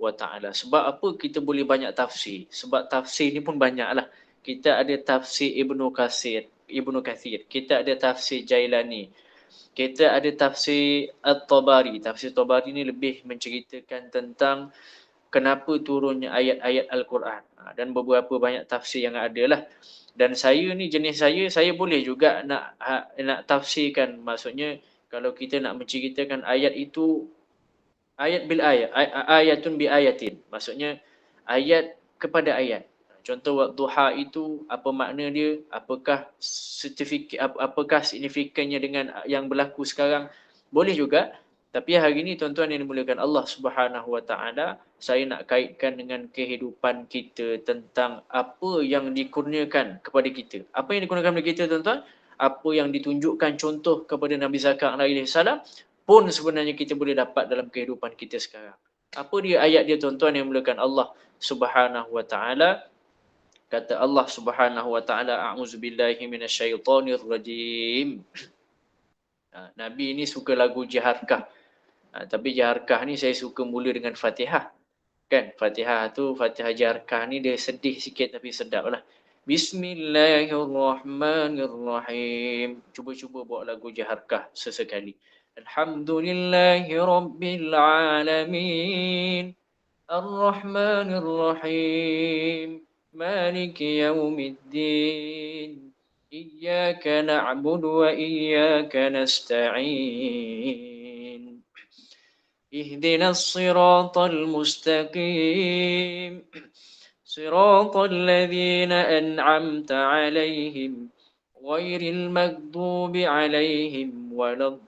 wa ta'ala. Sebab apa kita boleh banyak tafsir? Sebab tafsir ni pun banyaklah. Kita ada tafsir Ibnu Katsir, kita ada tafsir Jailani, kita ada tafsir At-Tabari. Tafsir Tabari ni lebih menceritakan tentang kenapa turunnya ayat-ayat Al-Quran. Dan beberapa banyak tafsir yang ada lah. Dan saya ni, jenis saya boleh juga nak tafsirkan. Maksudnya, kalau kita nak menceritakan ayat itu, ayat bil ayat, ayatun bi ayatin. Maksudnya, ayat kepada ayat. Contoh duha itu apa makna dia? Apakah apakah signifikannya dengan yang berlaku sekarang? Boleh juga. Tapi hari ini tuan-tuan yang dimuliakan Allah Subhanahu Wa Taala, saya nak kaitkan dengan kehidupan kita tentang apa yang dikurniakan kepada kita. Apa yang dikurniakan kepada kita tuan-tuan? Apa yang ditunjukkan contoh kepada Nabi Zakaria alaihi salam pun sebenarnya kita boleh dapat dalam kehidupan kita sekarang. Apa dia ayat dia tuan-tuan yang dimuliakan Allah Subhanahu Wa Taala? Kata Allah Subhanahu Wa Taala, a'udzubillahi minasyaitonir rajim. Nabi ini suka lagu Jaharkah. Tapi Jaharkah ni saya suka mula dengan Fatihah. Kan? Fatihah tu, Fatihah Jaharkah ni dia sedih sikit tapi sedap lah. Bismillahirrahmanirrahim. Cuba-cuba buat lagu Jaharkah sesekali. Alhamdulillahi Rabbil Alamin. Ar-Rahmanir-Rahim. Maliki Yawmiddin. Iyyaka na'budu wa iyyaka nasta'in. Ihdinas siratal mustaqim. Siratal ladzina an'amta 'alaihim ghairil maghdubi 'alaihim waladdallin.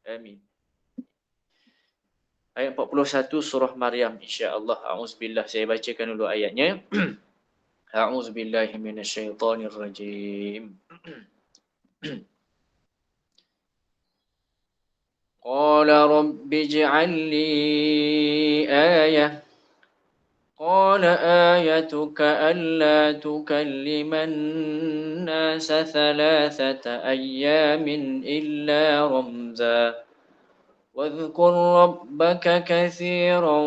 Amin. Ayat 41 surah Maryam insya-Allah. A'udzubillah, saya bacakan dulu ayatnya. A'udzubillahi minasyaitonir rajim. Qala rabbi ij'al li ayah. Qala ayatuka alla tukalliman nasa thalathata ayyamin illa ramza. واذكر ربك كثيرا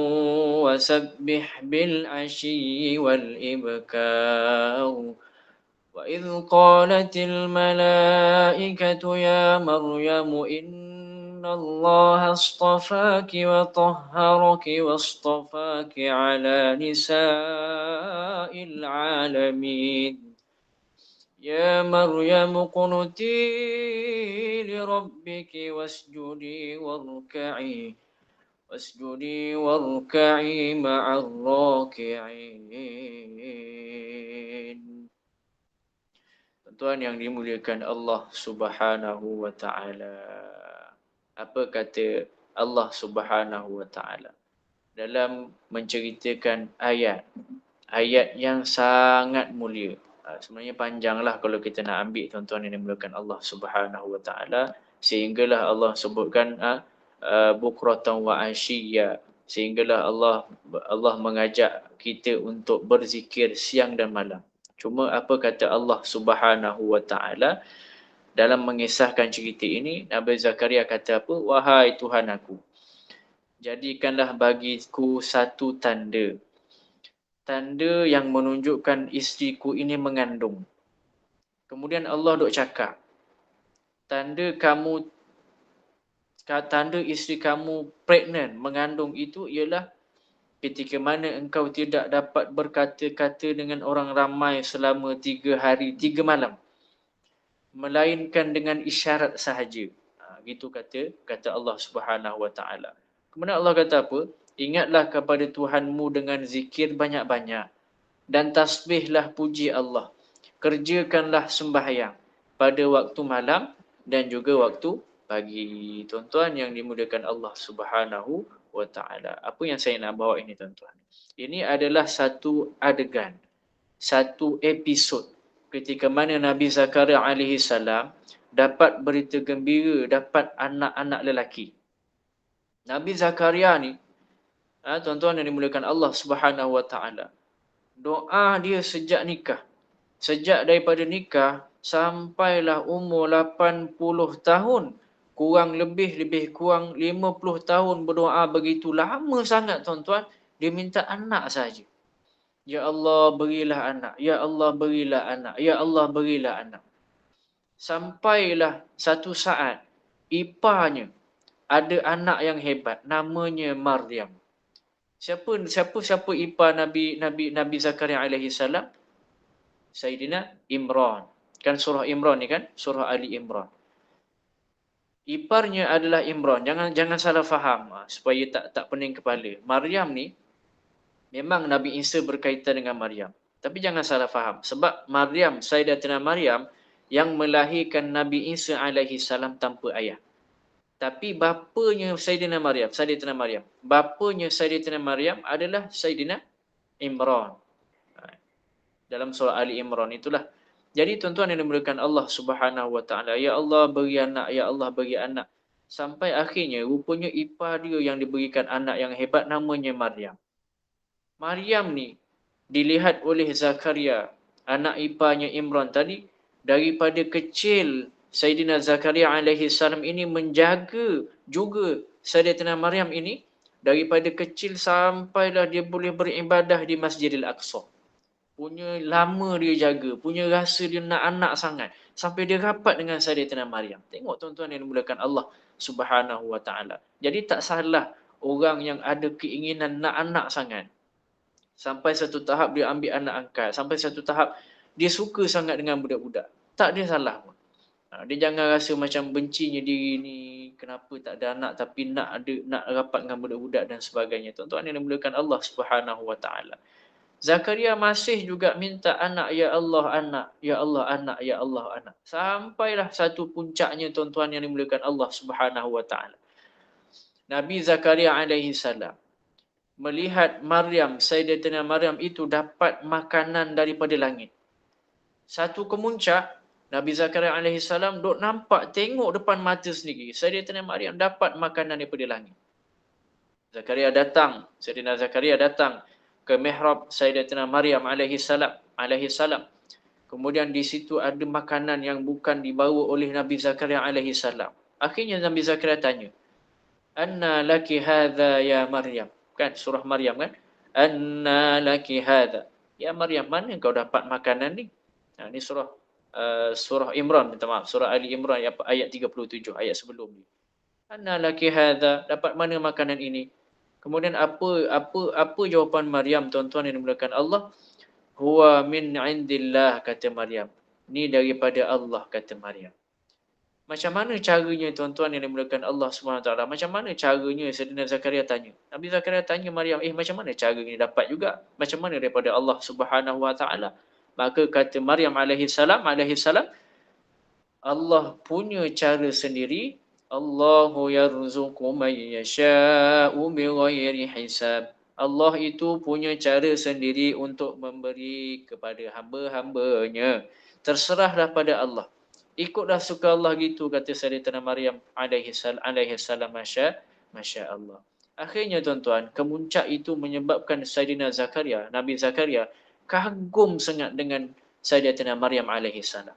وسبح بالعشي والإبكار وإذ قالت الملائكة يا مريم إن الله اصطفاك وطهرك واصطفاك على نساء العالمين يا مريم اقنتي لربك واسجدي واركعي مع الراكعين. Tuan yang dimuliakan Allah Subhanahu wa taala. Apa kata Allah Subhanahu wa taala dalam menceritakan ayat yang sangat mulia. Sebenarnya panjanglah kalau kita nak ambil tuan-tuan yang dimuliakan Allah Subhanahu wa taala, sehinggalah Allah sebutkan bukratan wa asyiya, sehinggalah Allah mengajak kita untuk berzikir siang dan malam. Cuma apa kata Allah Subhanahu wa taala dalam mengisahkan cerita ini? Nabi Zakaria kata apa? Wahai Tuhan aku, jadikanlah bagiku satu tanda yang menunjukkan isteriku ini mengandung. Kemudian Allah duk cakap, tanda isteri kamu pregnant, mengandung itu ialah ketika mana engkau tidak dapat berkata-kata dengan orang ramai selama 3 hari 3 malam, melainkan dengan isyarat sahaja. Gitu kata Allah Subhanahu wa taala. Kemudian Allah kata apa? Ingatlah kepada Tuhanmu dengan zikir banyak-banyak dan tasbihlah puji Allah. Kerjakanlah sembahyang pada waktu malam dan juga waktu pagi. Tuan-tuan yang dimuliakan Allah Subhanahu wa taala. Apa yang saya nak bawa ini tuan-tuan? Ini adalah satu adegan, satu episod ketika mana Nabi Zakaria alaihi salam dapat berita gembira, dapat anak-anak lelaki. Nabi Zakaria ni, tuan-tuan yang dimuliakan Allah Subhanahu wa taala, doa dia sejak nikah, sejak daripada nikah, sampailah umur 80 tahun. Kurang lebih kurang 50 tahun berdoa begitu lama sangat tuan-tuan. Dia minta anak saja. Ya Allah berilah anak. Ya Allah berilah anak. Ya Allah berilah anak. Sampailah satu saat iparnya ada anak yang hebat namanya Maryam. Siapa ipar Nabi Zakaria alaihi salam? Sayyidina Imran. Kan surah Imran ni kan? Surah Ali Imran. Iparnya adalah Imran. Jangan salah faham supaya tak pening kepala. Maryam ni memang Nabi Isa berkaitan dengan Maryam. Tapi jangan salah faham. Sebab Maryam, Sayyidatina Maryam yang melahirkan Nabi Isa alaihi salam tanpa ayah. Tapi bapanya Sayyidatina Maryam. Bapanya Sayyidatina Maryam adalah Sayyidina Imran. Dalam surah Ali Imran itulah. Jadi tuan-tuan yang dimuliakan Allah Subhanahu wa taala, ya Allah beri anak, ya Allah beri anak. Sampai akhirnya rupanya ipar dia yang diberikan anak yang hebat namanya Maryam. Maryam ni dilihat oleh Zakaria, anak iparnya Imran tadi, daripada kecil Sayyidina Zakaria alaihi salam ini menjaga juga Sayyidatina Maryam ini daripada kecil sampailah dia boleh beribadah di Masjidil Aqsa. Punya lama dia jaga, punya rasa dia nak anak sangat sampai dia rapat dengan Sayyidatina Maryam. Tengok tuan-tuan yang dimulakan Allah Subhanahu wa taala. Jadi tak salah orang yang ada keinginan nak anak sangat. Sampai satu tahap dia ambil anak angkat, sampai satu tahap dia suka sangat dengan budak-budak. Tak ada salah pun. Dia jangan rasa macam bencinya diri ni, kenapa tak ada anak tapi nak rapat dengan budak-budak dan sebagainya. Tuan-tuan yang dimulakan Allah Subhanahu wa taala. Zakaria masih juga minta anak, ya Allah anak, ya Allah anak, ya Allah anak. Sampailah satu puncaknya tuan-tuan yang dimuliakan Allah Subhanahu wa taala. Nabi Zakaria alaihi salam melihat Maryam, Sayyidatina Maryam itu dapat makanan daripada langit. Satu kemuncak, Nabi Zakaria alaihi salam duk nampak tengok depan mata sendiri Sayyidatina Maryam dapat makanan daripada langit. Sayyidina Zakaria datang ke mihrab Sayyidatina Maryam alaihi salam. Kemudian di situ ada makanan yang bukan dibawa oleh Nabi Zakaria alaihi salam. Akhirnya Nabi Zakaria tanya, "Anna laki hadza ya Maryam?" Kan surah Maryam kan? "Anna laki hadza?" Ya Maryam, mana kau dapat makanan ni? Ini surah Imran, minta maaf, surah Ali Imran ayat 37, ayat sebelum ni. "Anna laki hadza?" Dapat mana makanan ini? Kemudian apa jawapan Maryam, tuan-tuan yang dimuliakan Allah? "Huwa min indillah," kata Maryam. Ni daripada Allah, kata Maryam. Macam mana caranya tuan-tuan yang dimuliakan Allah SWT? Macam mana caranya Sayyidina Zakaria tanya? Nabi Zakaria tanya Maryam, macam mana caranya dapat juga? Macam mana daripada Allah Subhanahu Wa Taala? Maka kata Maryam alaihi salam, Allah punya cara sendiri. Allahu yarzuqu man yasha'u bighairi hisab. Allah itu punya cara sendiri untuk memberi kepada hamba-hambanya. Terserahlah pada Allah. Ikutlah suka Allah gitu, kata Sayyidatina Maryam alaihi salam. Masya Allah. Akhirnya tuan-tuan, kemuncak itu menyebabkan Sayyidina Zakaria, Nabi Zakaria, kagum sangat dengan Sayyidatina Maryam alaihi salam.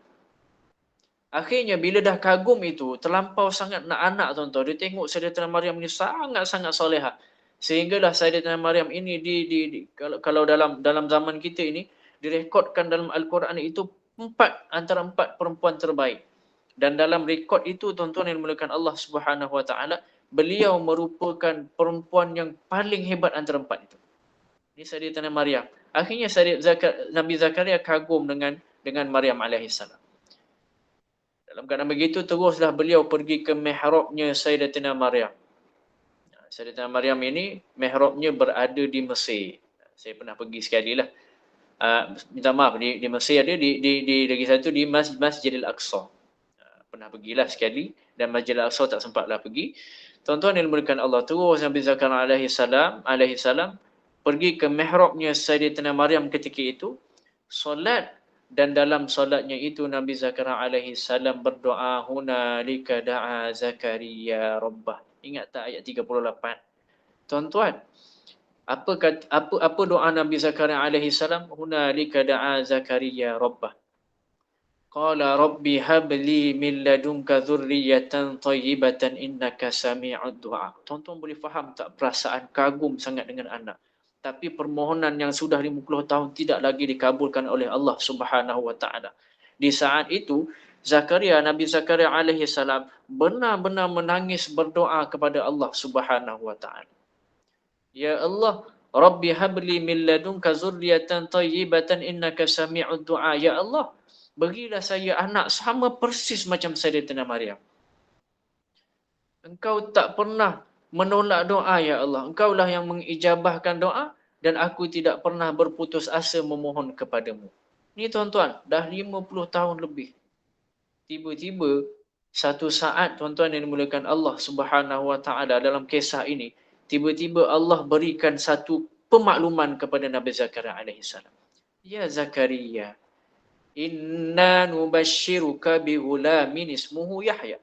Akhirnya bila dah kagum itu, terlampau sangat nak anak tuan-tuan. Dia tengok Sayyidatina Maryam ini sangat-sangat solehah. Sehinggalah Sayyidatina Maryam ini kalau dalam zaman kita ini direkodkan dalam Al-Quran itu antara empat perempuan terbaik. Dan dalam rekod itu tuan-tuan yang dimuliakan Allah Subhanahu Wa Taala, beliau merupakan perempuan yang paling hebat antara empat itu. Ini Sayyidatina Maryam. Akhirnya Nabi Zakaria kagum dengan Maryam alaihi salam. Dalam keadaan begitu, teruslah beliau pergi ke mihrabnya Sayyidatina Maryam. Sayyidatina Maryam ini, mihrabnya berada di Mesir. Saya pernah pergi sekali lah. Minta maaf, di Mesir ada, di lagi satu di Masjidil Aqsa. Pernah pergilah sekali, dan Masjidil Aqsa tak sempatlah pergi. Tuan-tuan yang dimuliakan Allah, terus Nabi Zakaria alaihi salam pergi ke mihrabnya Sayyidatina Maryam ketika itu, solat. Dan dalam solatnya itu Nabi Zakaria alaihi salam berdoa, hunalika da'a Zakaria rabbah. Ingat tak ayat 38? Tuan-tuan, apa doa Nabi Zakaria alaihi salam? Hunalika da'a Zakaria rabbah. Qala rabbi habli min ladunka dzurriyyatan thayyibatan innaka sami'ud du'a. Tuan-tuan boleh faham tak perasaan kagum sangat dengan anak. Tapi permohonan yang sudah 50 tahun tidak lagi dikabulkan oleh Allah Subhanahu wa taala. Di saat itu Zakaria, Nabi Zakaria alaihi salam benar-benar menangis berdoa kepada Allah Subhanahu wa taala. Ya Allah, Rabbi habli min ladunka zurriyatan tayyibatan innaka sami'ud du'a. Ya Allah, berilah saya anak sama persis macam Sayyidatina Maryam. Engkau tak pernah menolak doa, ya Allah. Engkaulah yang mengijabahkan doa dan aku tidak pernah berputus asa memohon kepadamu. Ni tuan-tuan, dah 50 tahun lebih. Tiba-tiba satu saat, tuan-tuan yang dimuliakan Allah Subhanahu wa taala, dalam kisah ini, tiba-tiba Allah berikan satu pemakluman kepada Nabi Zakaria alaihi salam. Ya Zakaria, inna nubashshiruka bi ghulamin ismuhu Yahya.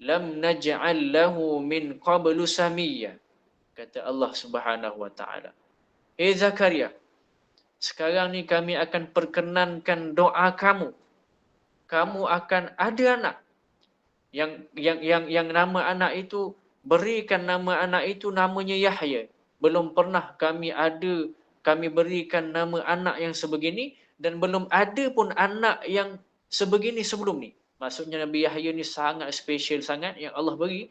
Lam naj'al lahu min qablu samiyya. Kata Allah Subhanahu wa taala. Zakaria, sekarang ni kami akan perkenankan doa kamu. Kamu akan ada anak. Yang nama anak itu, berikan nama anak itu namanya Yahya. Belum pernah kami berikan nama anak yang sebegini dan belum ada pun anak yang sebegini sebelum ni. Maksudnya Nabi Yahya ni sangat special sangat yang Allah beri.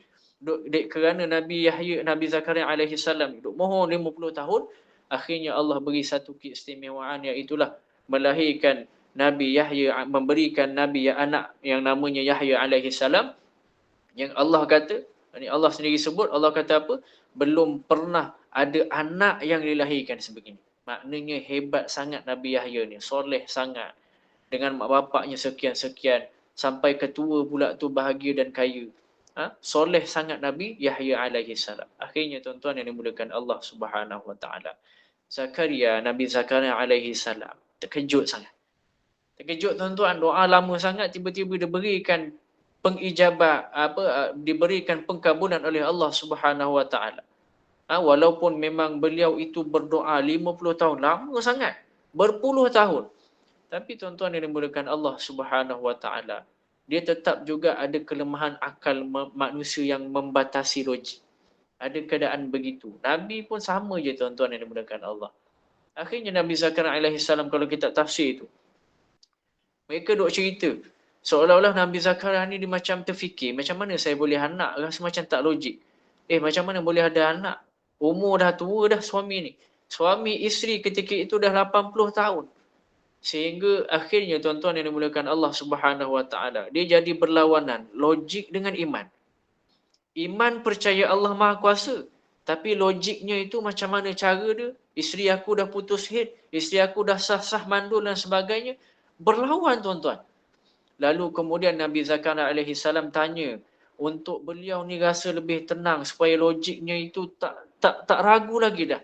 Kerana Nabi Yahya, Nabi Zakaria alaihi salam duk mohon 50 tahun, akhirnya Allah beri satu keistimewaan, iaitulah melahirkan Nabi Yahya, memberikan Nabi anak yang namanya Yahya alaihi salam, yang Allah kata, ini Allah sendiri sebut, Allah kata apa? Belum pernah ada anak yang dilahirkan sebegini. Maknanya hebat sangat Nabi Yahya ni, soleh sangat. Dengan mak bapaknya sekian-sekian, sampai ketua pula tu bahagia dan kaya. Soleh sangat Nabi Yahya alaihi salam. Akhirnya tuan-tuan yang dimuliakan Allah Subhanahu wa taala, Zakaria, Nabi Zakaria alaihi salam terkejut sangat. Terkejut tuan-tuan, doa lama sangat tiba-tiba diberikan diberikan pengkabulan oleh Allah Subhanahu wa taala. Walaupun memang beliau itu berdoa 50 tahun, lama sangat, berpuluh tahun. Tapi tuan-tuan yang dimuliakan Allah Subhanahu wa taala, dia tetap juga ada kelemahan akal manusia yang membatasi logik. Ada keadaan begitu. Nabi pun sama je tuan-tuan yang dimuliakan Allah. Akhirnya Nabi Zakaria alaihi salam, kalau kita tafsir itu, mereka duk cerita seolah-olah Nabi Zakaria ni dia macam terfikir, macam mana saya boleh anak, rasa macam tak logik. Macam mana boleh ada anak? Umur dah tua dah suami ni. Suami isteri ketika itu dah 80 tahun. Sehingga akhirnya tuan-tuan yang dimuliakan Allah Subhanahu wa taala, dia jadi berlawanan logik dengan iman. Iman percaya Allah Maha Kuasa, tapi logiknya itu macam mana cara dia? Isteri aku dah putus head, isteri aku dah sah-sah mandul dan sebagainya. Berlawan tuan-tuan. Lalu kemudian Nabi Zakaria alaihi salam tanya, untuk beliau ni rasa lebih tenang supaya logiknya itu tak ragu lagi dah.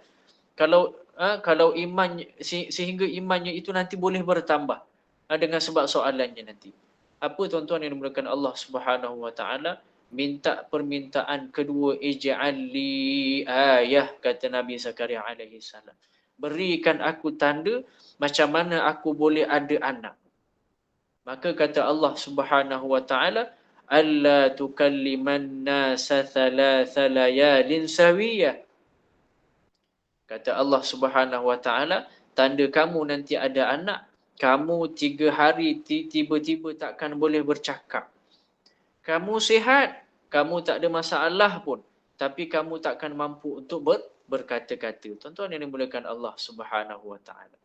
Kalau iman, sehingga imannya itu nanti boleh bertambah dengan sebab soalannya nanti. Apa tuan-tuan yang dimuliakan Allah Subhanahu wa taala? Minta permintaan kedua, ij'alli ayah, kata Nabi Zakaria alaihi salam. Berikan aku tanda macam mana aku boleh ada anak. Maka kata Allah Subhanahu wa taala, alla tukalliman nasa thalatha layalin sawiyah. Kata Allah Subhanahu wa taala, tanda kamu nanti ada anak, kamu 3 hari tiba-tiba takkan boleh bercakap. Kamu sihat, kamu tak ada masalah pun, tapi kamu takkan mampu untuk berkata-kata. Tuan-tuan yang dimuliakan Allah Subhanahu wa taala,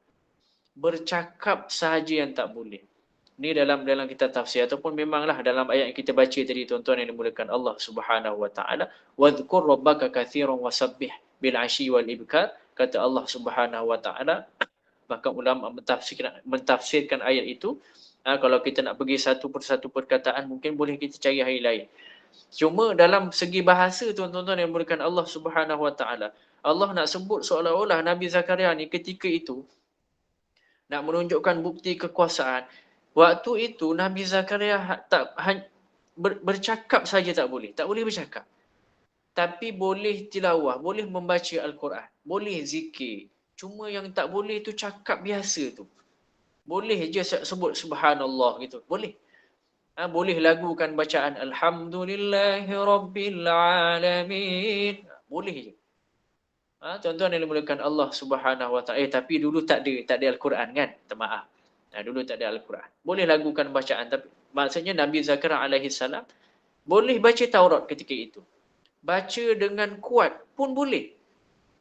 bercakap sahaja yang tak boleh. Ni dalam kita tafsir, ataupun memanglah dalam ayat yang kita baca tadi, tuan-tuan yang dimuliakan Allah Subhanahu wa taala, wadhkur rabbaka katsiran wasabbih bil ashi wal ibkar, kata Allah Subhanahu wa taala. Bahkan ulama mentafsirkan ayat itu, kalau kita nak pergi satu persatu perkataan, mungkin boleh kita cari hari lain. Cuma dalam segi bahasa, tuan-tuan yang dimuliakan Allah Subhanahu wa taala, Allah nak sebut seolah-olah Nabi Zakaria ni ketika itu nak menunjukkan bukti kekuasaan. Waktu itu Nabi Zakaria bercakap saja tak boleh bercakap. Tapi boleh tilawah, boleh membaca Al-Quran, boleh zikir. Cuma yang tak boleh tu cakap biasa tu. Boleh je sebut subhanallah gitu. Boleh. Boleh lagukan bacaan Alhamdulillahi Rabbil Alamin. Boleh je. Tuan-tuan yang dimuliakan Allah Subhanahu Wa Taala. Tapi dulu tak ada Al-Quran kan? Minta maaf. Dulu tak ada Al-Quran. Boleh lagukan bacaan, tapi maksudnya Nabi Zakaria alaihi salam boleh baca Taurat ketika itu. Baca dengan kuat pun boleh.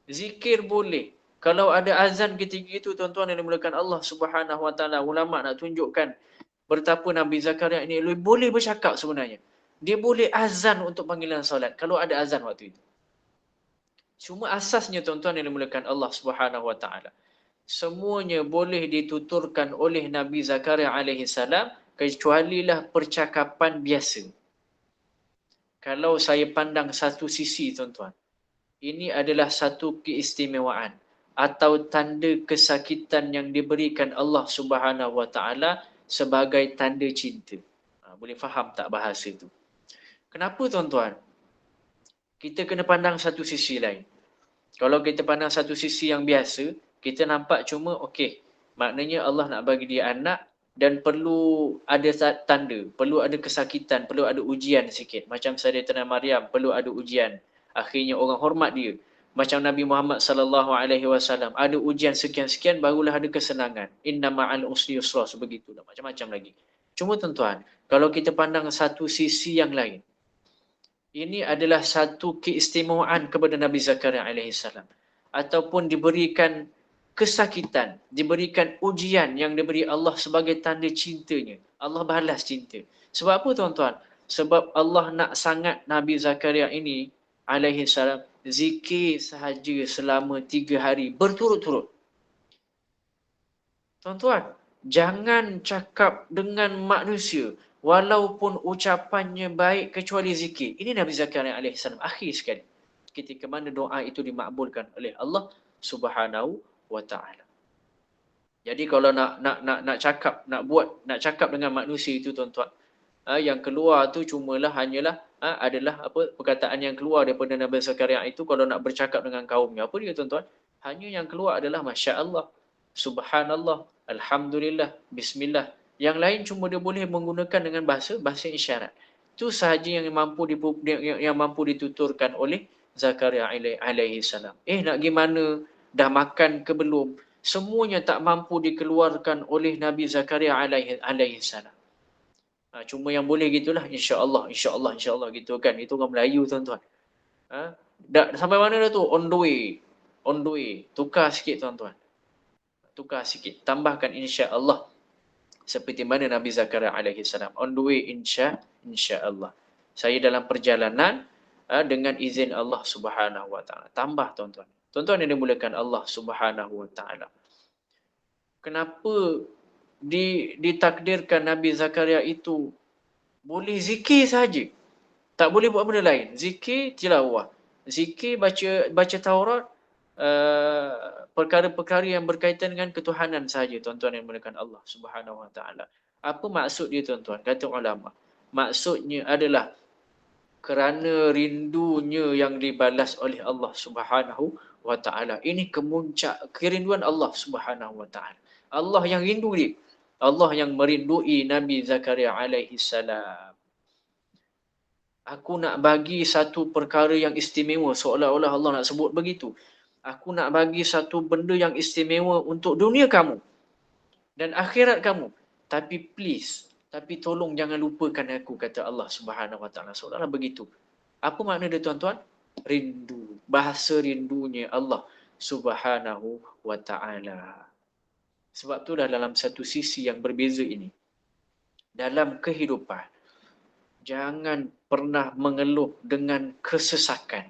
Zikir boleh. Kalau ada azan ketika itu, tuan-tuan yang dimuliakan Allah Subhanahu Wa Taala, ulama nak tunjukkan betapa Nabi Zakaria ini boleh bercakap sebenarnya. Dia boleh azan untuk panggilan solat kalau ada azan waktu itu. Cuma asasnya, tuan-tuan yang dimuliakan Allah Subhanahu Wa Taala, semuanya boleh dituturkan oleh Nabi Zakaria alaihi salam kecualilah percakapan biasa. Kalau saya pandang satu sisi, tuan-tuan, ini adalah satu keistimewaan atau tanda kesakitan yang diberikan Allah Subhanahu Wa Taala sebagai tanda cinta. Boleh faham tak bahasa itu? Kenapa, tuan-tuan? Kita kena pandang satu sisi lain. Kalau kita pandang satu sisi yang biasa, kita nampak cuma okey, maknanya Allah nak bagi dia anak dan perlu ada tanda, perlu ada kesakitan, perlu ada ujian sikit. Macam Sayyidatina Maryam perlu ada ujian. Akhirnya orang hormat dia. Macam Nabi Muhammad sallallahu alaihi wasallam ada ujian sekian-sekian barulah ada kesenangan. Inna ma'al usri yusra, sebegitulah. Macam-macam lagi. Cuma, tuan-tuan, kalau kita pandang satu sisi yang lain, ini adalah satu keistimewaan kepada Nabi Zakaria alaihi salam, ataupun diberikan kesakitan, diberikan ujian yang diberi Allah sebagai tanda cintanya. Allah balas cinta. Sebab apa, tuan-tuan? Sebab Allah nak sangat Nabi Zakaria ini alaihi salam zikir sahaja selama 3 hari berturut-turut. Tuan-tuan, jangan cakap dengan manusia walaupun ucapannya baik kecuali zikir. Ini Nabi Zakaria AS akhir sekali, ketika mana doa itu dimakbulkan oleh Allah Subhanahu Wa Taala. Jadi kalau nak cakap, nak cakap dengan manusia itu, tuan-tuan, yang keluar tu hanyalah adalah perkataan yang keluar daripada Nabi Zakaria itu. Kalau nak bercakap dengan kaumnya, apa dia, tuan-tuan? Hanya yang keluar adalah masya-Allah, subhanallah, alhamdulillah, bismillah. Yang lain cuma dia boleh menggunakan dengan bahasa isyarat. Itu sahaja yang mampu dituturkan oleh Zakaria alaihi salam. Nak gimana? Dah makan ke belum? Semuanya tak mampu dikeluarkan oleh Nabi Zakaria alaihi salam. Cuma yang boleh gitulah, insya-Allah, insya-Allah, insya-Allah gitu kan. Itu orang Melayu, tuan-tuan. Dah sampai mana dah tu? On the way. On the way. Tukar sikit, tuan-tuan. Tukar sikit. Tambahkan insya-Allah. Seperti mana Nabi Zakaria alaihi salam. On the way, insya-Allah. Saya dalam perjalanan dengan izin Allah Subhanahu Wa Taala. Tambah, tuan-tuan. Tuan-tuan yang dimuliakan Allah Subhanahu Wa Taala. Kenapa ditakdirkan Nabi Zakaria itu boleh zikir saja, tak boleh buat benda lain? Zikir tilawah, zikir baca Taurat, perkara-perkara yang berkaitan dengan ketuhanan saja, tuan-tuan yang dimuliakan Allah Subhanahu Wa Taala. Apa maksud dia, tuan-tuan? Kata ulama, maksudnya adalah kerana rindunya yang dibalas oleh Allah Subhanahu Wa Taala. Ini kemuncak kerinduan Allah Subhanahu Wa Taala. Allah yang rindu dia. Allah yang merindui Nabi Zakaria alaihi salam. Aku nak bagi satu perkara yang istimewa, seolah-olah Allah nak sebut begitu. Aku nak bagi satu benda yang istimewa untuk dunia kamu dan akhirat kamu. Tapi please, tapi tolong jangan lupakan aku, kata Allah Subhanahu Wa Taala. Seolah-olah begitu. Apa makna dia, tuan-tuan? Rindu. Bahasa rindunya Allah Subhanahu Wa Taala. Sebab tu dah dalam satu sisi yang berbeza ini, dalam kehidupan, jangan pernah mengeluh dengan kesesakan.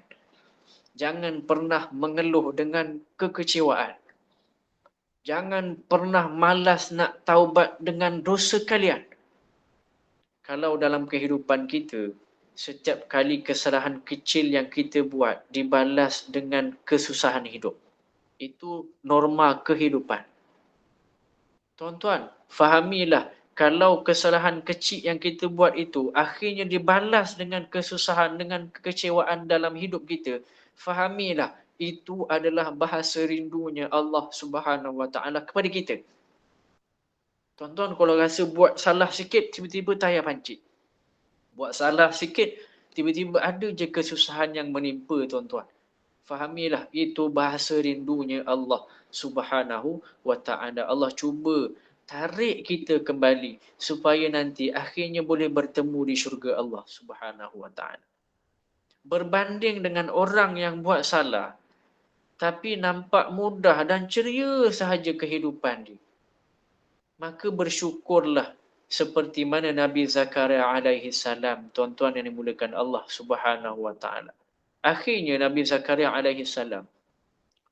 Jangan pernah mengeluh dengan kekecewaan. Jangan pernah malas nak taubat dengan dosa kalian. Kalau dalam kehidupan kita, setiap kali kesalahan kecil yang kita buat dibalas dengan kesusahan hidup. Itu norma kehidupan. Tuan-tuan, fahamilah, kalau kesalahan kecil yang kita buat itu akhirnya dibalas dengan kesusahan, dengan kekecewaan dalam hidup kita, fahamilah, itu adalah bahasa rindunya Allah Subhanahu Wa Taala kepada kita. Tuan-tuan kalau rasa buat salah sikit, tiba-tiba tayar pancit. Buat salah sikit, tiba-tiba ada je kesusahan yang menimpa tuan-tuan. Fahamilah, itu bahasa rindunya Allah Subhanahu wa ta'ala. Allah cuba tarik kita kembali supaya nanti akhirnya boleh bertemu di syurga Allah Subhanahu wa ta'ala. Berbanding dengan orang yang buat salah, tapi nampak mudah dan ceria sahaja kehidupan dia, maka bersyukurlah seperti mana Nabi Zakaria alaihi salam, tuan-tuan yang dimulakan Allah Subhanahu wa taala. Akhirnya Nabi Zakaria alaihi salam,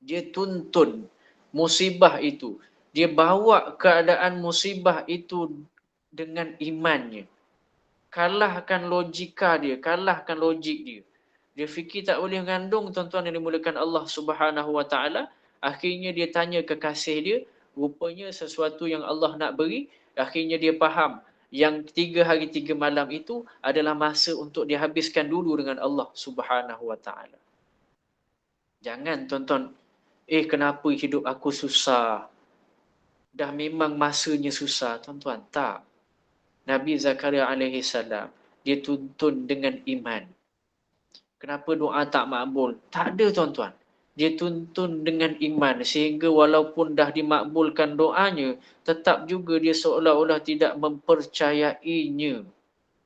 dia tuntun musibah itu. Dia bawa keadaan musibah itu dengan imannya. Kalahkan logika dia, kalahkan logik dia. Dia fikir tak boleh mengandung, tuan-tuan yang dimulakan Allah Subhanahu wa taala. Akhirnya dia tanya kekasih dia, rupanya sesuatu yang Allah nak beri. Akhirnya dia faham yang 3 hari 3 malam itu adalah masa untuk dihabiskan dulu dengan Allah Subhanahu wa taala. Jangan tuan-tuan, kenapa hidup aku susah? Dah memang masanya susah, tuan-tuan. Tak. Nabi Zakaria alaihi salam, dia tuntun dengan iman. Kenapa doa tak makbul? Tak ada, tuan-tuan. Dia tuntun dengan iman sehingga walaupun dah dimakbulkan doanya, tetap juga dia seolah-olah tidak mempercayainya.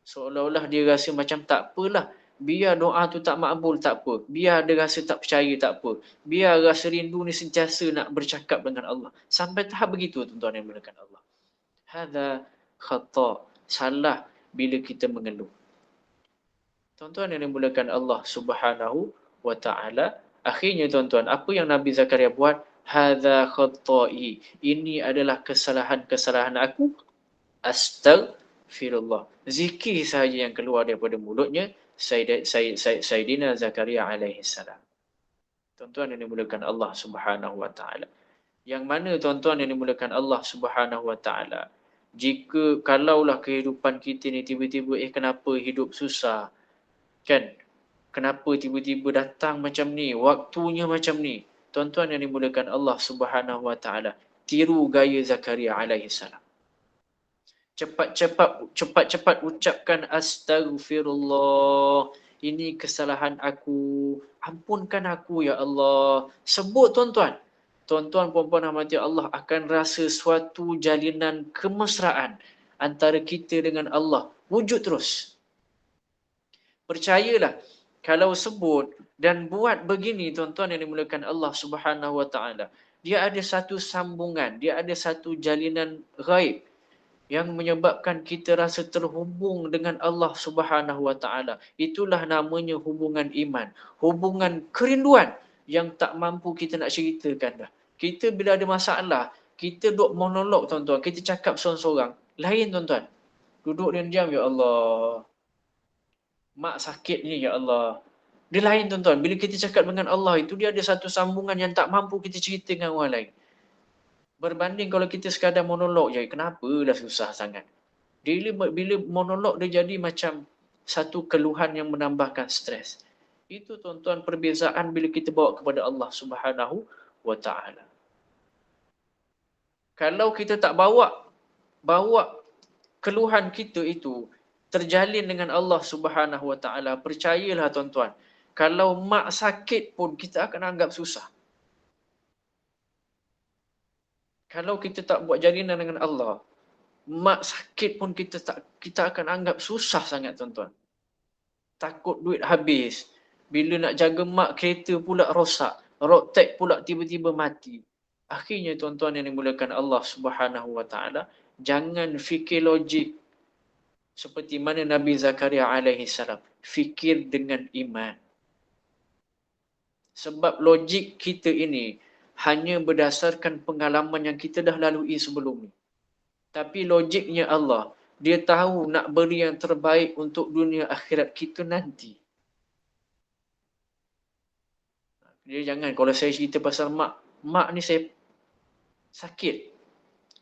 Seolah-olah dia rasa macam tak apalah. Biar doa tu tak makbul tak apa. Biar dia rasa tak percaya tak apa. Biar rasa rindu ni sentiasa nak bercakap dengan Allah. Sampai tahap begitu, tuan-tuan yang mulakan Allah. Hadha khata'. Salah bila kita mengeluh. Tuan-tuan yang dimulakan Allah Subhanahu wa ta'ala. Akhirnya tuan-tuan, apa yang Nabi Zakaria buat? Hadha khata'i. Ini adalah kesalahan-kesalahan aku. Astaghfirullah. Zikir sahaja yang keluar daripada mulutnya Sayyidina Zakaria alaihi salam. Tuan-tuan yang dimulakan Allah Subhanahu wa ta'ala. Yang mana tuan-tuan yang dimulakan Allah Subhanahu wa ta'ala, jika kalaulah kehidupan kita ni tiba-tiba kenapa hidup susah, kan? Kenapa tiba-tiba datang macam ni, waktunya macam ni? Tuan-tuan yang dimulakan Allah Subhanahu wa ta'ala, tiru gaya Zakaria alaihi salam. Cepat-cepat ucapkan astaghfirullah. Ini kesalahan aku. Ampunkan aku ya Allah. Sebut tuan-tuan. Tuan-tuan puan-puan rahmati Allah akan rasa suatu jalinan kemesraan antara kita dengan Allah. Wujud terus. Percayalah, kalau sebut dan buat begini tuan-tuan yang dimulakan Allah Subhanahu wa ta'ala, dia ada satu sambungan, dia ada satu jalinan ghaib yang menyebabkan kita rasa terhubung dengan Allah Subhanahu wa ta'ala. Itulah namanya hubungan iman, hubungan kerinduan yang tak mampu kita nak ceritakan dah. Kita bila ada masalah, kita duk monolog tuan-tuan, kita cakap seorang-seorang. Lain tuan-tuan. Duduk diam-diam, ya Allah, mak sakit ni ya Allah. Dia lain tuan-tuan. Bila kita cakap dengan Allah itu, dia ada satu sambungan yang tak mampu kita cerita dengan orang lain. Berbanding kalau kita sekadar monolog je, kenapa dah susah sangat. Bila monolog dia jadi macam satu keluhan yang menambahkan stres. Itu tuan-tuan perbezaan bila kita bawa kepada Allah Subhanahu wa ta'ala. Kalau kita tak bawa keluhan kita itu terjalin dengan Allah Subhanahu wa ta'ala, percayalah tuan-tuan, kalau mak sakit pun kita akan anggap susah. Kalau kita tak buat jalinan dengan Allah, mak sakit pun kita akan anggap susah sangat tuan-tuan. Takut duit habis. Bila nak jaga mak, kereta pula rosak. Road tag pula tiba-tiba mati. Akhirnya tuan-tuan yang dimulakan Allah Subhanahu wa ta'ala, jangan fikir logik seperti mana Nabi Zakaria alaihi salam. Fikir dengan iman. Sebab logik kita ini hanya berdasarkan pengalaman yang kita dah lalui sebelum ni. Tapi logiknya Allah, dia tahu nak beri yang terbaik untuk dunia akhirat kita nanti. Dia jangan, kalau saya cerita pasal mak ni saya sakit.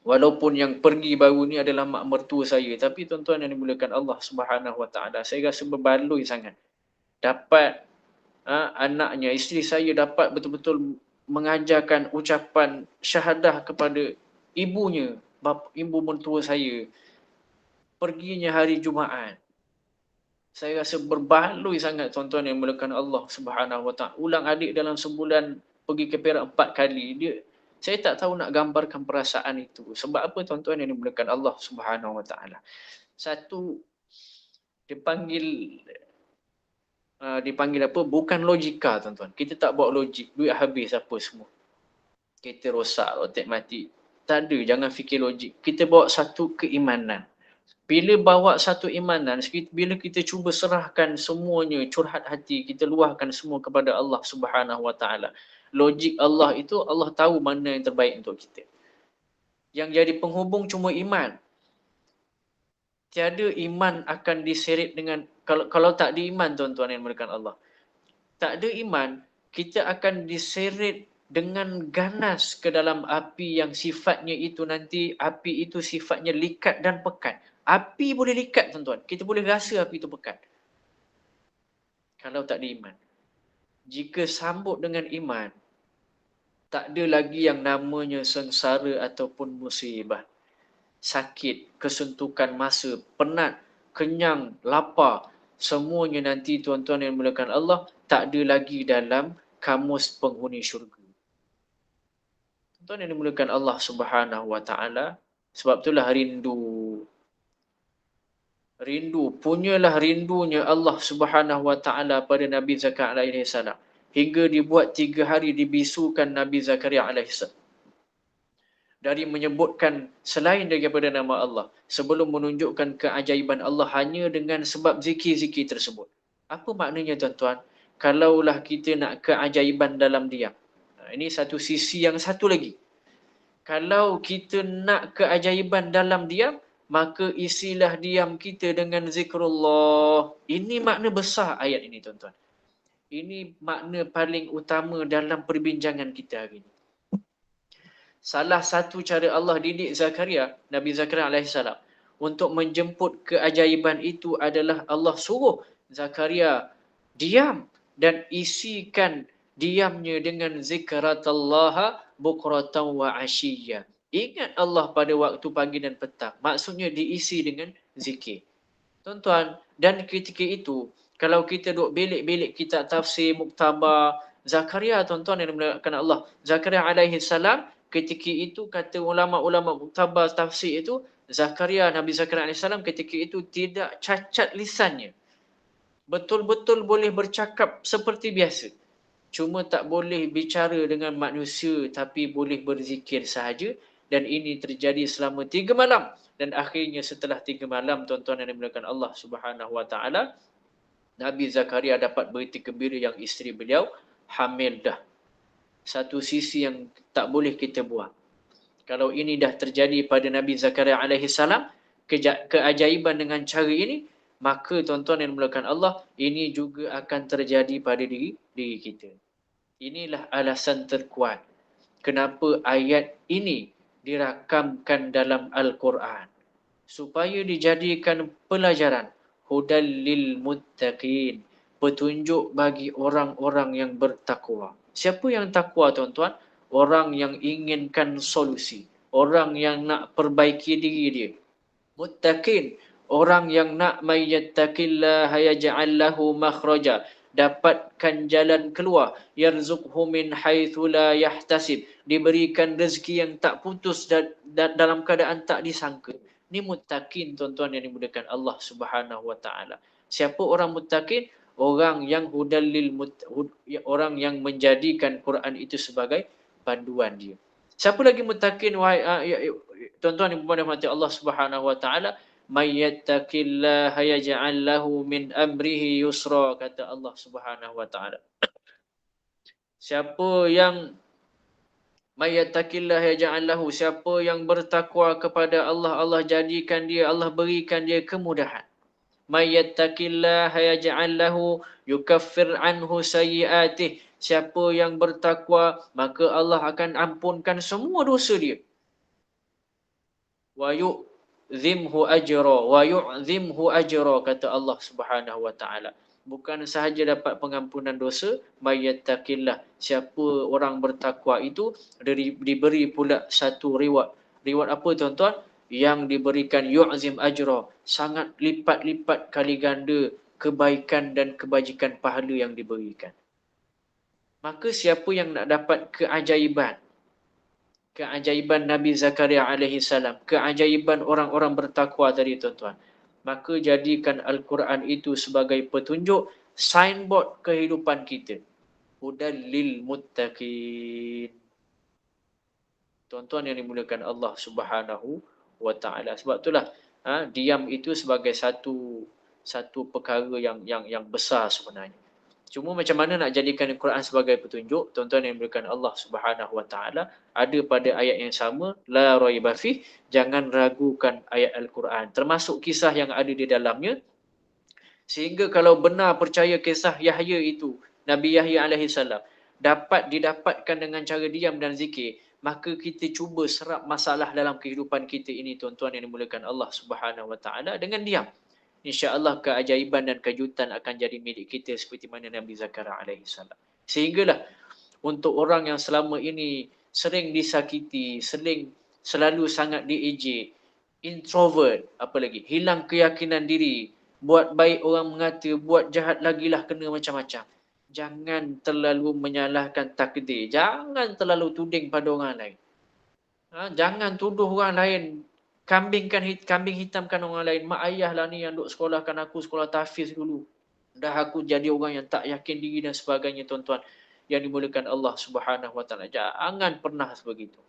Walaupun yang pergi baru ni adalah mak mertua saya. Tapi tuan-tuan yang dimulakan Allah Subhanahu wa ta'ala, saya rasa berbaloi sangat. Dapat anaknya, isteri saya dapat betul-betul mengajarkan ucapan syahadah kepada ibunya ibu mentua saya perginya hari Jumaat. Saya rasa berbaloi sangat tuan-tuan yang mulakan Allah Subhanahu Wa Taala. Ulang adik dalam sebulan pergi ke Perak 4 kali. Saya tak tahu nak gambarkan perasaan itu. Sebab apa tuan-tuan yang dimulakan Allah Subhanahu Wa Taala. Satu, dipanggil apa? Bukan logika tuan-tuan. Kita tak bawa logik. Duit habis apa semua. Kita rosak, otak mati. Tak ada, jangan fikir logik. Kita bawa satu keimanan. Bila bawa satu imanan, bila kita cuba serahkan semuanya, curhat hati, kita luahkan semua kepada Allah Subhanahu Wa Taala. Logik Allah itu, Allah tahu mana yang terbaik untuk kita. Yang jadi penghubung cuma iman. Tiada iman akan diseret dengan, kalau tak ada iman tuan-tuan yang dimulakan Allah. Tak ada iman, kita akan diseret dengan ganas ke dalam api yang sifatnya itu nanti, api itu sifatnya likat dan pekat. Api boleh likat tuan-tuan. Kita boleh rasa api itu pekat. Kalau tak ada iman. Jika sambut dengan iman, tak ada lagi yang namanya sengsara ataupun musibah. Sakit, kesuntukan masa, penat, kenyang, lapar. Semuanya nanti tuan-tuan yang dimulakan Allah, tak ada lagi dalam kamus penghuni syurga. Tuan-tuan yang dimulakan Allah Subhanahu Wa Taala, sebab itulah rindu. Punyalah rindunya Allah Subhanahu Wa Taala pada Nabi Zakaria alaihi salam. Hingga dibuat 3 hari dibisukan Nabi Zakaria alaihi salam. Dari menyebutkan selain daripada nama Allah. Sebelum menunjukkan keajaiban Allah hanya dengan sebab zikir-zikir tersebut. Apa maknanya tuan-tuan? Kalaulah kita nak keajaiban dalam diam. Ini satu sisi yang satu lagi. Kalau kita nak keajaiban dalam diam, maka isilah diam kita dengan zikrullah. Ini makna besar ayat ini tuan-tuan. Ini makna paling utama dalam perbincangan kita hari ini. Salah satu cara Allah didik Zakaria, Nabi Zakaria alaihissalam, untuk menjemput keajaiban itu adalah Allah suruh Zakaria diam dan isikan diamnya dengan zikratallaha bukratan wa asyiyya. Ingat Allah pada waktu pagi dan petang. Maksudnya diisi dengan zikir. Tuan-tuan, dan ketika itu, kalau kita duduk belik-belik kitab tafsir, muktabar, Zakaria tuan-tuan yang dimuliakan Allah. Zakaria alaihi salam, ketika itu kata ulama-ulama muktabar tafsir itu, Nabi Zakaria alaihi salam ketika itu tidak cacat lisannya. Betul-betul boleh bercakap seperti biasa. Cuma tak boleh bicara dengan manusia tapi boleh berzikir sahaja. Dan ini terjadi selama 3 malam. Dan akhirnya setelah 3 malam tuan-tuan yang dimuliakan Allah Subhanahu Wa Taala, Nabi Zakaria dapat berita gembira yang isteri beliau hamil dah. Satu sisi yang tak boleh kita buang. Kalau ini dah terjadi pada Nabi Zakaria alaihi salam, keajaiban dengan cara ini, maka tuan-tuan yang dimuliakan Allah, ini juga akan terjadi pada diri kita. Inilah alasan terkuat kenapa ayat ini dirakamkan dalam Al-Quran. Supaya dijadikan pelajaran. Hudal lil muttaqin. Petunjuk bagi orang-orang yang bertakwa. Siapa yang takwa tuan-tuan? Orang yang inginkan solusi. Orang yang nak perbaiki diri dia. Muttaqin. Orang yang nak mayyattaqillaha yaj'al lahu makhraja. Dapatkan jalan keluar. Yarzuqhu min haitsu la yahtasib. Diberikan rezeki yang tak putus dalam keadaan tak disangka. Ini muttaqin tuan-tuan yang dimuliakan Allah Subhanahu Wa Taala. Siapa orang muttaqin? Orang yang orang yang menjadikan Quran itu sebagai panduan dia. Siapa lagi muttaqin tuan-tuan yang berhormat Allah Subhanahu Wa Taala? May yattaqillaha yaj'al lahu min amrihi yusra, kata Allah Subhanahu Wa Taala. Siapa yang may yattaqillaha yaj'al lahu, siapa yang bertakwa kepada Allah, Allah jadikan dia, Allah berikan dia kemudahan. May yattaqillaha yaj'al lahu yukaffir anhu sayyi'atih. Siapa yang bertakwa, maka Allah akan ampunkan semua dosa dia. Wa yu'zimhu ajra, kata Allah Subhanahu Wa Taala. Bukan sahaja dapat pengampunan dosa, may yattaqillah. Siapa orang bertakwa itu diberi pula satu reward, Reward apa tuan-tuan? Yang diberikan yu'zim ajra, sangat lipat-lipat kali ganda kebaikan dan kebajikan pahala yang diberikan. Maka siapa yang nak dapat keajaiban Nabi Zakaria alaihi salam, keajaiban orang-orang bertakwa tadi tuan-tuan, maka jadikan Al-Quran itu sebagai petunjuk, signboard kehidupan kita. Hudal lil muttaqin. Tuan-tuan yang dimuliakan Allah Subhanahu wa taala. Sebab itulah diam itu sebagai satu perkara yang besar sebenarnya. Cuma macam mana nak jadikan Al-Quran sebagai petunjuk, tuan-tuan yang dimuliakan Allah Subhanahu wa taala, ada pada ayat yang sama, la raiba fi, jangan ragukan ayat Al-Quran, termasuk kisah yang ada di dalamnya. Sehingga kalau benar percaya kisah Yahya itu, Nabi Yahya alaihi salam, dapat didapatkan dengan cara diam dan zikir, maka kita cuba serap masalah dalam kehidupan kita ini tuan-tuan yang dimuliakan Allah Subhanahu wa taala dengan diam. InsyaAllah keajaiban dan kejutan akan jadi milik kita seperti mana Nabi Zakaria alaihi salam. Sehinggalah untuk orang yang selama ini sering disakiti, selalu sangat diejek, introvert, apa lagi, hilang keyakinan diri, buat baik orang mengata, buat jahat lagilah kena macam-macam. Jangan terlalu menyalahkan takdir. Jangan terlalu tuding pada orang lain. Jangan tuduh orang lain. Kambing hitamkan orang lain. Mak ayah lah ni yang duk sekolahkan aku sekolah tahfiz dulu. Dah aku jadi orang yang tak yakin diri dan sebagainya tuan-tuan. Yang dimuliakan Allah Subhanahu wa taala. Jangan pernah sebegitu.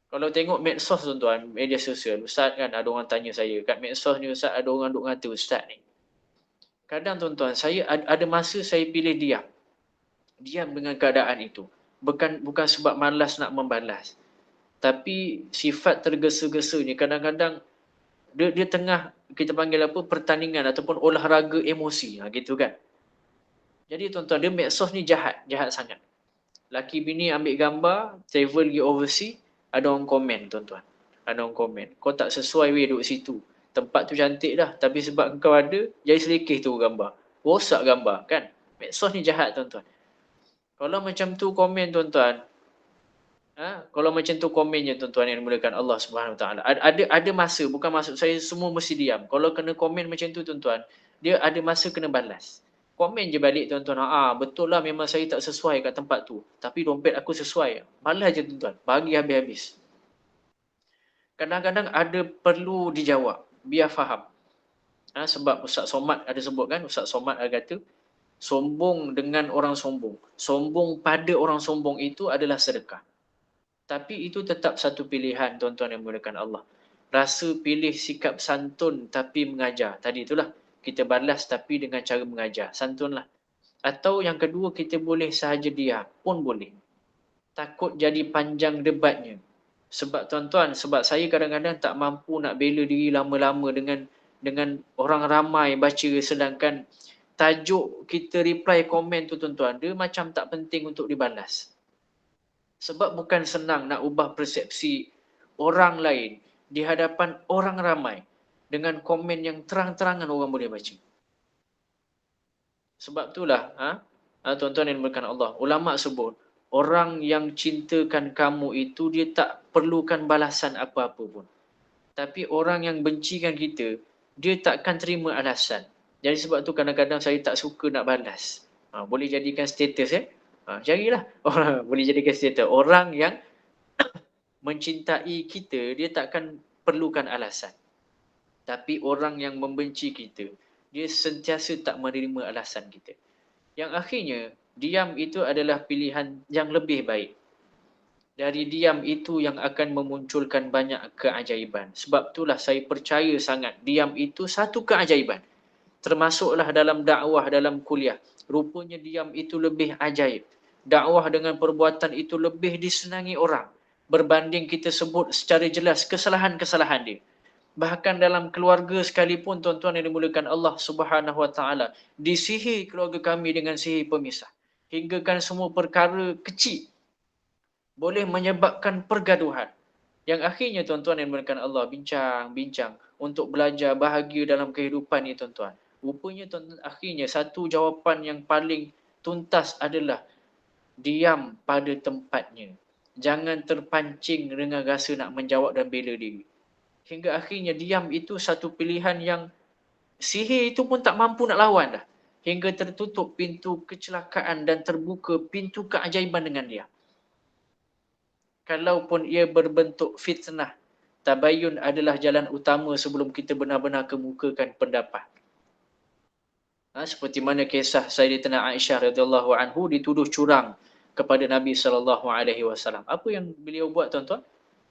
Kalau tengok medsos tuan-tuan, media sosial, Ustaz kan ada orang tanya saya, kat medsos ni Ustaz ada orang duk ngata Ustaz ni. Kadang tuan-tuan, saya ada masa saya pilih diam. Diam dengan keadaan itu. Bukan sebab malas nak membalas. Tapi sifat tergesa-gesa ni kadang-kadang dia tengah kita panggil apa, pertandingan ataupun olahraga emosi, gitu kan. Jadi tuan-tuan, dia medsos ni jahat sangat. Laki bini ambil gambar, travel pergi overseas, ada orang komen tuan-tuan. Ada orang komen, kau tak sesuai weh duduk situ. Tempat tu cantik dah, tapi sebab kau ada, jadi selekeh tu gambar. Rosak gambar kan. Medsos ni jahat tuan-tuan. Kalau macam tu komen tuan-tuan, kalau macam tu komennya tuan-tuan yang dimuliakan Allah Subhanahu Wa Taala. Ada masa, bukan maksud saya semua mesti diam. Kalau kena komen macam tu tuan-tuan, dia ada masa kena balas. Komen je balik tuan-tuan. Betul lah memang saya tak sesuai kat tempat tu. Tapi dompet aku sesuai. Balas je tuan-tuan. Bagi habis-habis. Kadang-kadang ada perlu dijawab. Biar faham. Sebab Ustaz Somad ada sebut kan. Ustaz Somad ada kata, sombong dengan orang sombong. Sombong pada orang sombong itu adalah sedekah. Tapi itu tetap satu pilihan tuan-tuan yang dimuliakan Allah. Rasa pilih sikap santun tapi mengajar. Tadi itulah. Kita balas tapi dengan cara mengajar. Santunlah. Atau yang kedua, kita boleh sahaja diam pun boleh. Takut jadi panjang debatnya. Sebab tuan-tuan, sebab saya kadang-kadang tak mampu nak bela diri lama-lama dengan orang ramai baca, sedangkan tajuk kita reply komen tu tuan-tuan, dia macam tak penting untuk dibalas. Sebab bukan senang nak ubah persepsi orang lain di hadapan orang ramai dengan komen yang terang-terangan orang boleh baca. Sebab itulah, tuan-tuan yang dimuliakan Allah, ulama sebut, orang yang cintakan kamu itu dia tak perlukan balasan apa-apa pun. Tapi orang yang bencikan kita, dia takkan terima alasan. Jadi sebab tu kadang-kadang saya tak suka nak balas. Boleh jadikan status carilah. Boleh jadikan status. Orang yang mencintai kita, dia takkan perlukan alasan. Tapi orang yang membenci kita, dia sentiasa tak menerima alasan kita. Yang akhirnya, diam itu adalah pilihan yang lebih baik. Dari diam itu yang akan memunculkan banyak keajaiban. Sebab itulah saya percaya sangat diam itu satu keajaiban. Termasuklah dalam dakwah, dalam kuliah. Rupanya diam itu lebih ajaib. Dakwah dengan perbuatan itu lebih disenangi orang. Berbanding kita sebut secara jelas kesalahan-kesalahan dia. Bahkan dalam keluarga sekalipun tuan-tuan yang dimuliakan Allah Subhanahu Wa Taala, disihir keluarga kami dengan sihir pemisah. Hinggakan semua perkara kecil boleh menyebabkan pergaduhan. Yang akhirnya tuan-tuan yang dimuliakan Allah bincang-bincang untuk belajar bahagia dalam kehidupan ni tuan-tuan. Rupanya tuan-tuan akhirnya satu jawapan yang paling tuntas adalah diam pada tempatnya. Jangan terpancing dengan rasa nak menjawab dan bela diri. Hingga akhirnya diam itu satu pilihan yang sihir itu pun tak mampu nak lawan dah. Hingga tertutup pintu kecelakaan dan terbuka pintu keajaiban dengan dia. Kalaupun ia berbentuk fitnah, tabayun adalah jalan utama sebelum kita benar-benar kemukakan pendapat. Seperti mana kisah Sayyidatina Aisyah radhiyallahu anhu dituduh curang kepada Nabi sallallahu alaihi wasallam. Apa yang beliau buat, tuan-tuan?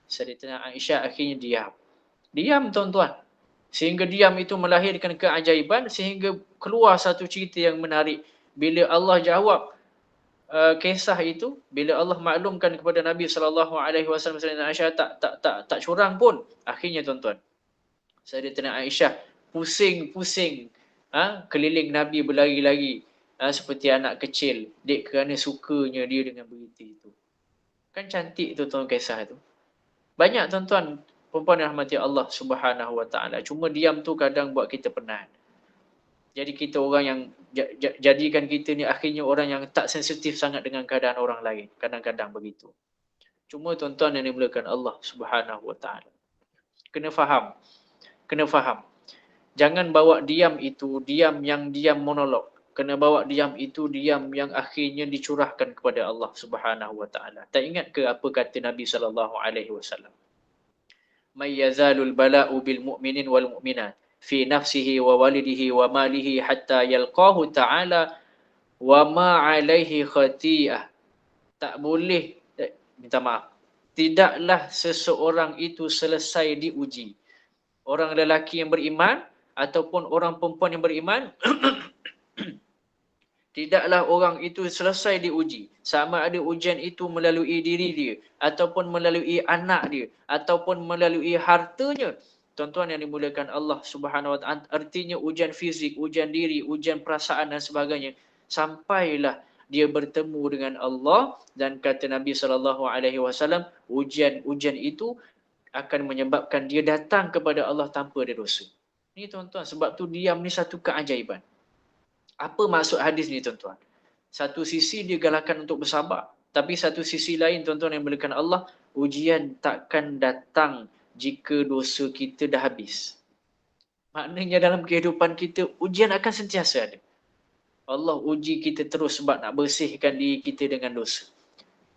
Sayyidatina Aisyah akhirnya diam. Diam, tuan-tuan. Sehingga diam itu melahirkan keajaiban, sehingga keluar satu cerita yang menarik. Bila Allah jawab kisah itu, bila Allah maklumkan kepada Nabi sallallahu alaihi wasallam Sayyidatina Aisyah tak curang pun, akhirnya, tuan-tuan, Sayyidatina Aisyah pusing-pusing keliling Nabi berlari-lari seperti anak kecil, dek kerana sukanya dia dengan berita itu. Kan cantik tu, tuan, kisah tu. Banyak, tuan-tuan, perempuan yang rahmati Allah Subhanahu wa taala. Cuma diam tu kadang buat kita penat. Jadi kita orang yang jadikan kita ni akhirnya orang yang tak sensitif sangat dengan keadaan orang lain. Kadang-kadang begitu. Cuma, tuan-tuan yang dimuliakan Allah Subhanahu wa taala, kena faham. Jangan bawa diam itu diam yang diam monolog. Kena bawa diam itu diam yang akhirnya dicurahkan kepada Allah Subhanahu wa taala. Tak ingat ke apa kata Nabi sallallahu alaihi wasallam? May yazalul bala'u bil mu'minin wal mu'minat fi nafsihi wa walidihi wa malihi hatta yalqahu ta'ala wa ma 'alaihi khati'ah. Tak boleh, minta maaf. Tidaklah seseorang itu selesai diuji. Orang lelaki yang beriman ataupun orang perempuan yang beriman, tidaklah orang itu selesai diuji. Sama ada ujian itu melalui diri dia, ataupun melalui anak dia, ataupun melalui hartanya. Tuan-tuan yang dimuliakan Allah Subhanahu wa taala, artinya ujian fizik, ujian diri, ujian perasaan dan sebagainya. Sampailah dia bertemu dengan Allah, dan kata Nabi sallallahu alaihi wasallam, ujian itu akan menyebabkan dia datang kepada Allah tanpa ada dosa. Ni, tuan-tuan, sebab tu diam ni satu keajaiban. Apa maksud hadis ni, tuan-tuan? Satu sisi dia galakkan untuk bersabar, tapi satu sisi lain, tuan-tuan yang dimuliakan Allah, ujian takkan datang jika dosa kita dah habis. Maknanya dalam kehidupan kita, ujian akan sentiasa ada. Allah uji kita terus sebab nak bersihkan diri kita dengan dosa.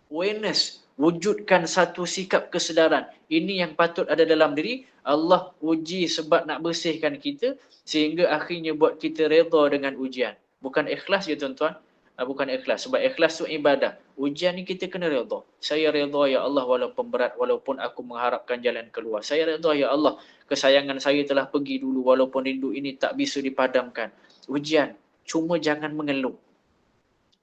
Awareness, wujudkan satu sikap kesedaran. Ini yang patut ada dalam diri. Allah uji sebab nak bersihkan kita, sehingga akhirnya buat kita redha dengan ujian. Bukan ikhlas ya, tuan-tuan. Bukan ikhlas. Sebab ikhlas tu ibadah. Ujian ni kita kena redha. Saya redha ya Allah walaupun berat, walaupun aku mengharapkan jalan keluar. Saya redha ya Allah, kesayangan saya telah pergi dulu walaupun rindu ini tak bisa dipadamkan. Ujian. Cuma jangan mengeluh.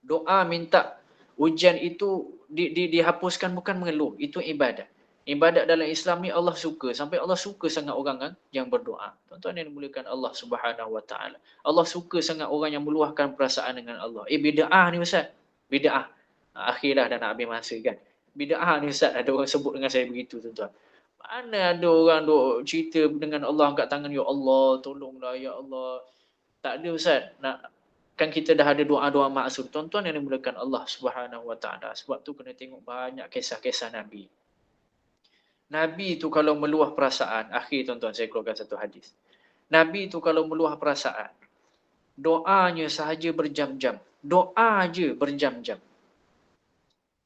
Doa minta ujian itu dihapuskan, bukan mengeluh. Itu ibadat. Ibadat dalam Islam ni Allah suka. Sampai Allah suka sangat orang yang berdoa. Tuan-tuan yang dimuliakan Allah Subhanahu wa taala. Allah suka sangat orang yang meluahkan perasaan dengan Allah. Bid'ah ni Ustaz. Bid'ah. Akhirlah dah nak habis masa kan. Bid'ah ni Ustaz, ada orang sebut dengan saya begitu, tuan-tuan. Mana ada orang duk cerita dengan Allah angkat tangan, ya Allah tolonglah ya Allah. Tak ada, Ustaz. Kan kita dah ada doa-doa maksud. Tuan-tuan yang dimuliakan Allah Subhanahu wa taala. Sebab tu kena tengok banyak kisah-kisah Nabi. Nabi tu kalau meluah perasaan, akhir, tuan-tuan, saya keluarkan satu hadis. Nabi tu kalau meluah perasaan, doanya sahaja berjam-jam. Doa je berjam-jam.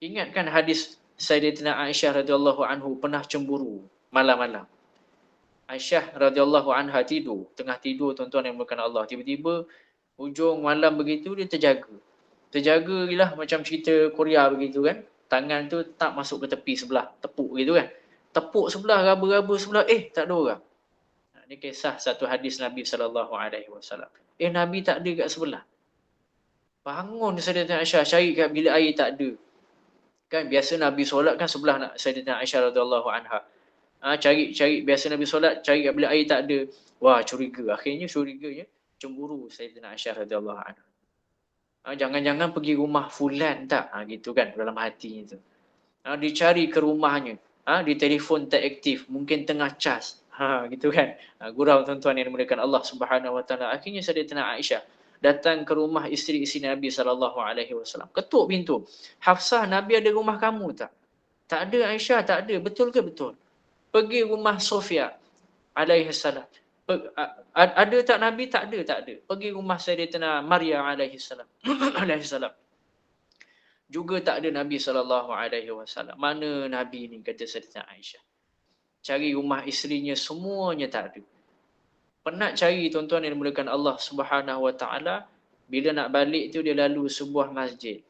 Ingatkan hadis Sayyidatina Aisyah radhiyallahu anhu pernah cemburu malam-malam. Aisyah radhiyallahu anha tidur, tengah tidur, tuan-tuan yang dimuliakan Allah, tiba-tiba hujung malam begitu dia terjaga. Terjaga lah macam cerita Korea begitu kan. Tangan tu tak masuk ke tepi sebelah, tepuk gitu kan. Tepuk sebelah, raba-raba sebelah, tak ada orang. Ini kisah satu hadis Nabi SAW. Nabi tak ada kat sebelah. Bangun Sayyidatina Aisyah, cari kat bilik air, tak ada. Kan biasa Nabi solat kan sebelah nak Sayyidatina Aisyah radhiyallahu anha. Cari biasa Nabi solat, cari kat bilik air, tak ada. Wah, curiga. Akhirnya curiganya cemburu Sayyidatina Aisyah radhiyallahu anha. Jangan-jangan pergi rumah fulan tak? Gitu kan dalam hatinya tu. Dicari ke rumahnya. Di telefon tak aktif, mungkin tengah cas. Gitu kan. Gurau, tuan-tuan yang dimuliakan Allah Subhanahu wa taala. Akhirnya Sayyidatina Aisyah datang ke rumah isteri-isteri Nabi sallallahu alaihi wasallam. Ketuk pintu. Hafsah, Nabi ada rumah kamu tak? Tak ada Aisyah, tak ada. Betul ke betul? Pergi rumah Sofia alaihissalam. Ada tak Nabi? Tak ada, tak ada. Pergi rumah Sayyidatina Maryam alaihissalam. alaihissalam. Juga tak ada Nabi SAW. Mana Nabi ni, kata Sayyidatina Aisyah. Cari rumah isterinya, semuanya tak ada. Penat cari, tuan-tuan yang dimulakan Allah Subhanahu Wa Taala. Bila nak balik tu, dia lalu sebuah masjid.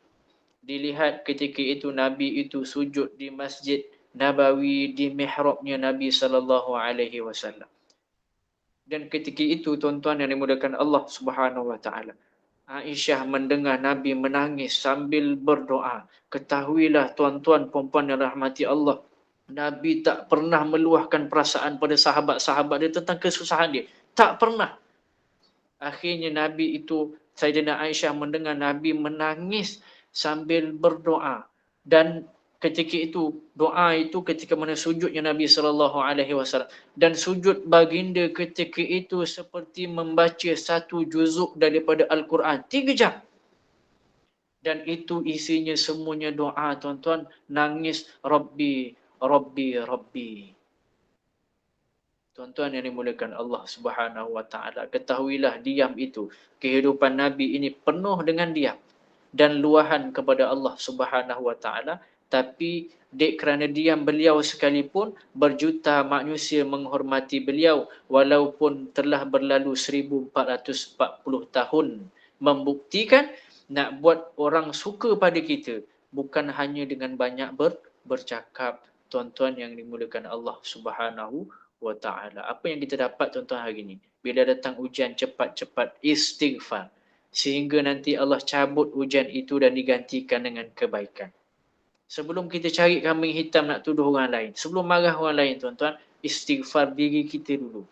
Dilihat ketika itu Nabi itu sujud di Masjid Nabawi, di mihrabnya Nabi SAW. Dan ketika itu, tuan-tuan yang dimulakan Allah Subhanahu Wa Taala, Aisyah mendengar Nabi menangis sambil berdoa. Ketahuilah tuan-tuan perempuan yang rahmati Allah, Nabi tak pernah meluahkan perasaan pada sahabat-sahabat dia tentang kesusahan dia. Tak pernah. Akhirnya Nabi itu, Sayyidina Aisyah mendengar Nabi menangis sambil berdoa. Dan ketika itu, doa itu ketika mana sujudnya Nabi SAW. Dan sujud baginda ketika itu seperti membaca satu juzuk daripada Al-Quran. 3 jam. Dan itu isinya semuanya doa, tuan-tuan. Nangis, Rabbi, Rabbi, Rabbi. Tuan-tuan yang dimulakan Allah Subhanahu Wa Taala, ketahuilah diam itu, kehidupan Nabi ini penuh dengan diam dan luahan kepada Allah Subhanahu Wa Taala. Tapi kerana diam beliau sekalipun, berjuta manusia menghormati beliau walaupun telah berlalu 1440 tahun. Membuktikan nak buat orang suka pada kita bukan hanya dengan banyak bercakap. Tuan-tuan yang dimulakan Allah Subhanahu Wa Taala. Apa yang kita dapat, tuan-tuan, hari ini? Bila datang ujian, cepat-cepat istighfar. Sehingga nanti Allah cabut ujian itu dan digantikan dengan kebaikan. Sebelum kita cari kambing hitam nak tuduh orang lain, sebelum marah orang lain, tuan-tuan, istighfar diri kita dulu.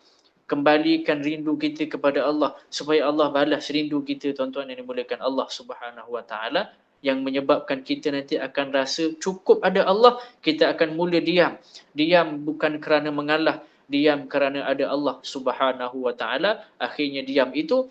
Kembalikan rindu kita kepada Allah supaya Allah balas rindu kita, tuan-tuan yang dimulakan Allah Subhanahu Wa Taala, yang menyebabkan kita nanti akan rasa cukup ada Allah, kita akan mula diam. Diam bukan kerana mengalah, diam kerana ada Allah Subhanahu Wa Taala. Akhirnya diam itu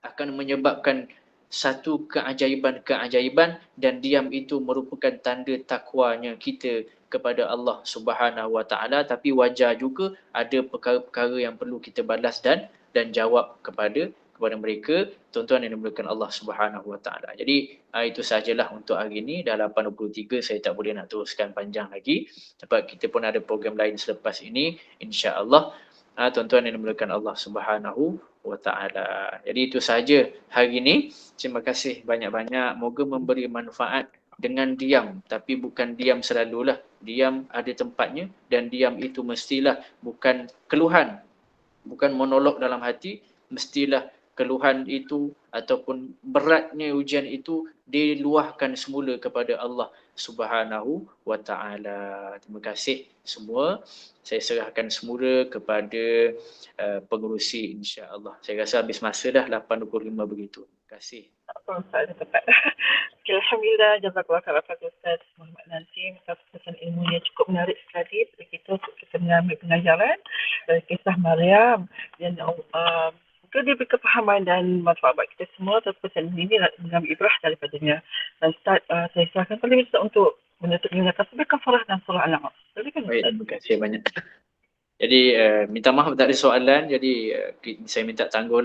akan menyebabkan satu keajaiban-keajaiban, dan diam itu merupakan tanda takwanya kita kepada Allah Subhanahu Wa Taala. Tapi wajar juga ada perkara-perkara yang perlu kita balas dan jawab kepada mereka, tuan-tuan yang dimulakan Allah Subhanahu Wa Taala. Jadi itu sajalah untuk hari ini. Dah 8.23, saya tak boleh nak teruskan panjang lagi sebab kita pun ada program lain selepas ini, insya-Allah. Tuan-tuan yang dimulakan Allah Subhanahu Wa Taala. Jadi itu saja hari ini. Terima kasih banyak-banyak. Moga memberi manfaat dengan diam, tapi bukan diam selalulah. Diam ada tempatnya, dan diam itu mestilah bukan keluhan, bukan monolog dalam hati, mestilah keluhan itu ataupun beratnya ujian itu diluahkan semula kepada Allah Subhanahu Wa Taala. Terima kasih semua. Saya serahkan semula kepada pengerusi, insya-Allah. Saya rasa habis masa dah 8.25 begitu. Terima kasih. Ustaz, tepat. Okay, Alhamdulillah, jazakallah khairan Ustaz Muhammad Nazim atas pesan ilmunya cukup menarik sekali. Begitu kita mengambil pengajaran dari kisah Maryam dan mungkin dia beri kefahaman dan manfaat bagi kita semua. Terus pesan ini mengambil ibrah daripadanya. Dan Ustaz, saya serahkan kali Ustaz untuk menutup mengingatkan sampai kafarah dan surah Al-An'am. Baik, terima kasih banyak. Jadi minta maaf tak ada soalan, jadi saya minta tangguh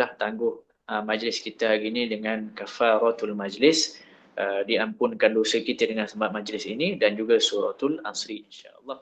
majlis kita hari ini dengan kafaratul majlis. Diampunkan dosa kita dengan sebab majlis ini, dan juga suratul Asri, insya-Allah.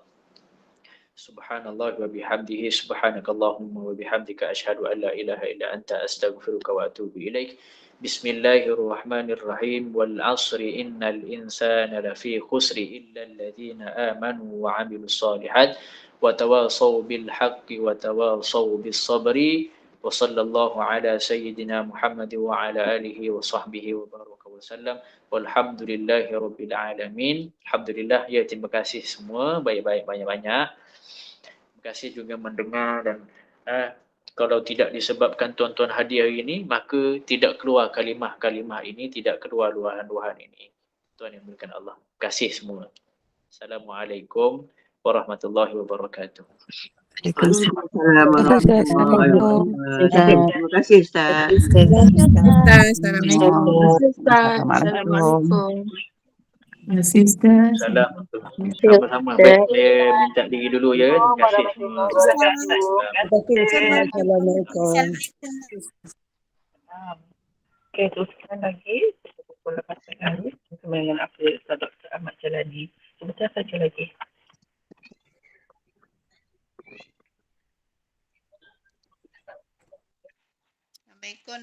Subhanallah wa bihamdihi, subhanakallahumma wa bihamdika asyhadu an la ilaha illa anta astaghfiruka wa atubu ilaik. Bismillahirrahmanirrahim. Wal 'asri innal insana lafi khusri illa alladhina amanu wa 'amilus solihat wa tawasaw bil haqqi wa tawasaw bis sabri. Wa sallallahu ala sayyidina Muhammad wa ala alihi wa sahbihi wa baraka wa sallam. Walhamdulillahi rabbil alamin. Alhamdulillah. Ya, terima kasih semua, baik-baik, banyak-banyak. Terima kasih juga mendengar, dan kalau tidak disebabkan tuan-tuan hadir hari ini, maka tidak keluar kalimah-kalimah ini, tidak keluar luahan-luahan ini. Tuan yang dimuliakan Allah. Terima kasih semua. Assalamualaikum warahmatullahi wabarakatuh. Waalaikumsalam warahmatullahi wabarakatuh. Terima kasih Ustaz. Assalamualaikum. Assalamualaikum. Sister. Salam. Sama-sama. Baik, saya minta diri dulu ya. Terima kasih semua. Assalamualaikum. Okey, teruskan lagi. Pukul 8.30 bersama dengan Ustaz Dr. Ahmad Jalani. Sebentar saja lagi. Assalamualaikum.